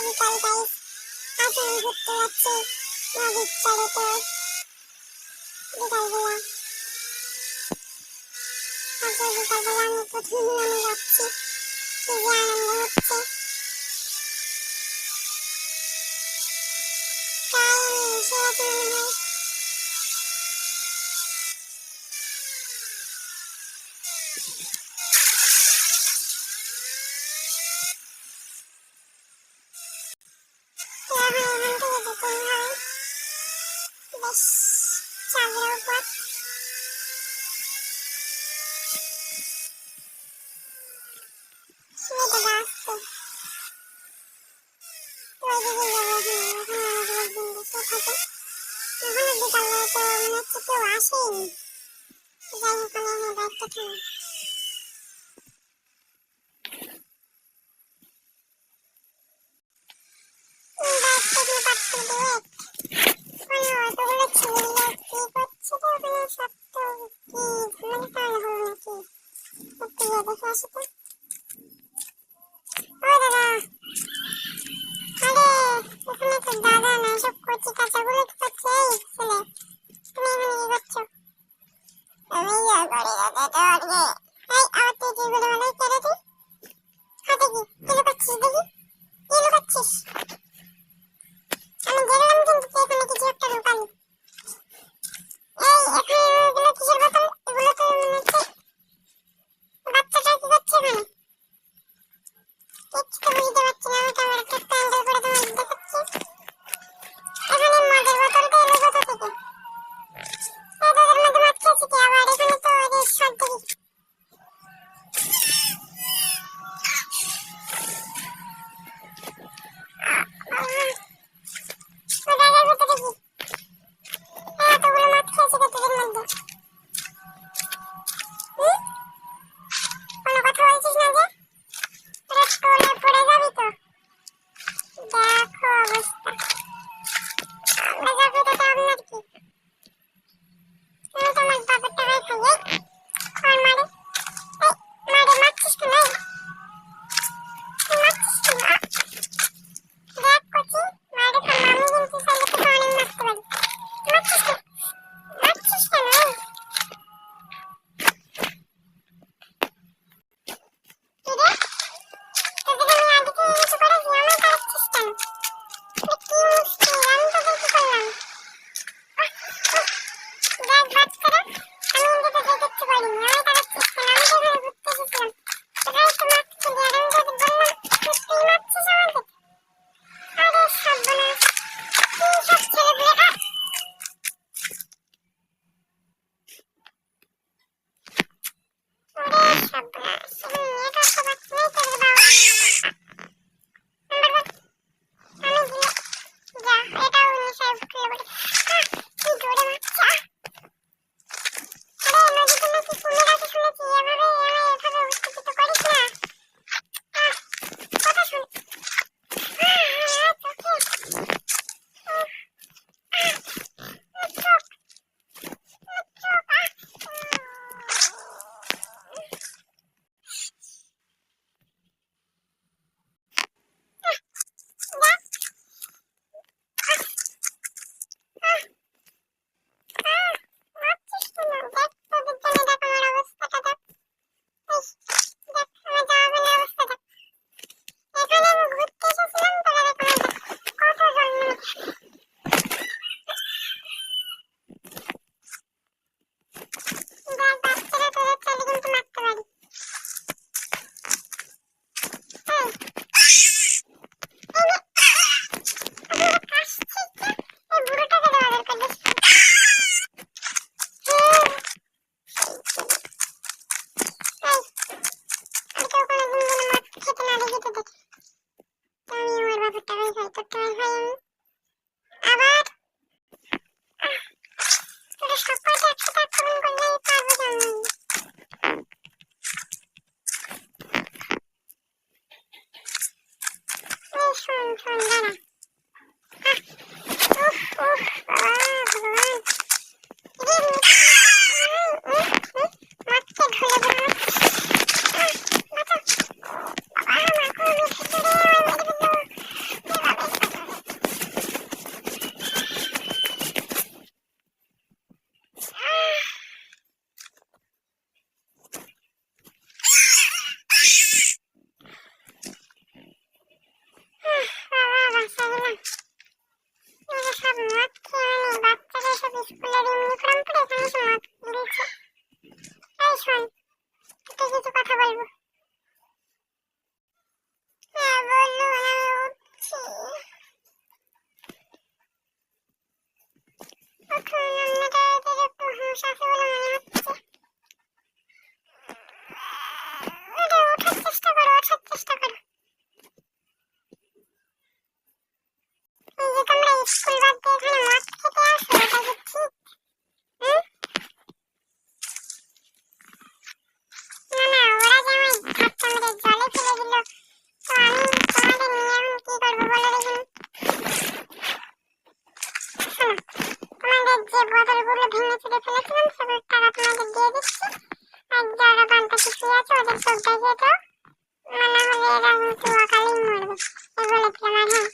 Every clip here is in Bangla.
বিকাল গাইস, আজ আমি ঘুরতে যাচ্ছি নদীর চরে। তো বিকালবেলা আমি প্রথম নামে যাচ্ছি, কি যে আনন্দ হচ্ছে। তাই আমি এসে গেছি মনে হয়। বেশ চাঁদের উপর মেয়েটা আসছে, ওইদিকে যাবো। এখনো বিকালে তো মনে হচ্ছে কেউ আসেনি। যাই হোক, আমি আমার বাইকটা থামাই। বাইকটা নিয়ে পাচ্ছি ডুয়েট। অতগুলো ছেলে কি করছে তো ওখানে, সব তো কি ঝামেলা হলো নাকি? একটু গিয়ে দেখে আসি তো। ও দাদা, আরে এখানে তো দাদা না, সব কচি কাঁচাগুলো তো করছে। এই ছেলে, তুমি এখানে কি করছো? আমি যা করি দাদা তো আগে। এই আমার তুই যেগুলো বলে কেড়ে তুই হাতে কি লুকাচ্ছিস দেখি, কি লুকাচ্ছিস? আমি দেখলাম কিন্তু তুই এখানে কিছু একটা লুকালি। এই এখানে এগুলো কিসের বোতল? এগুলো তো মনে হচ্ছে বাচ্চাটা কি করছে এখানে? কিচ্ছু তো বুঝতে পারছি না। আমি ক্যামেরাটা একটা অ্যাঙ্গেল করে তোমাকে দেখাচ্ছি। এখানে মদের বোতলটা এলো কোথা থেকে? এই তোদের মধ্যে মদ খেয়েছে কি আবার? এখানে তো ওদের সব দেখি ব্যাগের ভিতরে কি এতগুলো মদ খেয়েছে কে তোদের মধ্যে? কোনো কথা বলছিস না যে? তোরা টোলে পড়ে যাবি তো। দেখো অবস্থা, আমরা যাবো তাতে আপনার কি? আমি তোমার বাপের টাকায় খাই। খড় মারে, মারে মারছিস কেন? মারছিস কেন? দেখ কচি, মারে খাম। আমি কিন্তু চাইলে তোকে অনেক মারতে পারি। মারছিস কেন? মারছিস কেন? কিরে, তোদের আমি আগে থেকে কিছু করেছি, আমার কাটছিস কেন? কি মুশকিল, আমি তোদের কি করলাম? দেখ বাচ্চারা, আমি কিন্তু তোদের কিচ্ছু করিনি। আমি কাটছিস কেন? আমি তো এখানে ঘুরতে এসেছিলাম। তোরাই তো মারছিলি আর আমি তোদের বললাম তুই মারছিস আমাকে। আরে সর্বনাশ, কি সব ছেলেগুলো। ওরে সর্বনাশ, মেয়ে কাটতে পারছি না, তোদের বাবা নাম্বার আমি গিয়ে যা এটাও নেশায় খুলে বলে। কি জোরে মারছে। আরে নদীতে নাকি কুমির আছে শুনেছি, এভাবে এভাবে উত্তেজিত করিস না। কথা শুন। আছে ওদের চোখ দেখিয়ে তো না হলে এরা কিন্তু অকালেই মরবে এই বলেছিলাম। আর হ্যাঁ,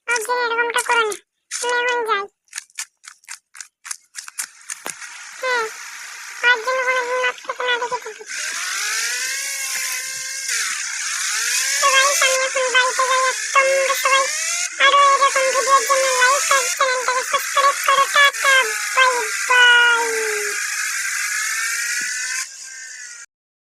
একদিন এরকমটা করো না, আমি এখন যাই।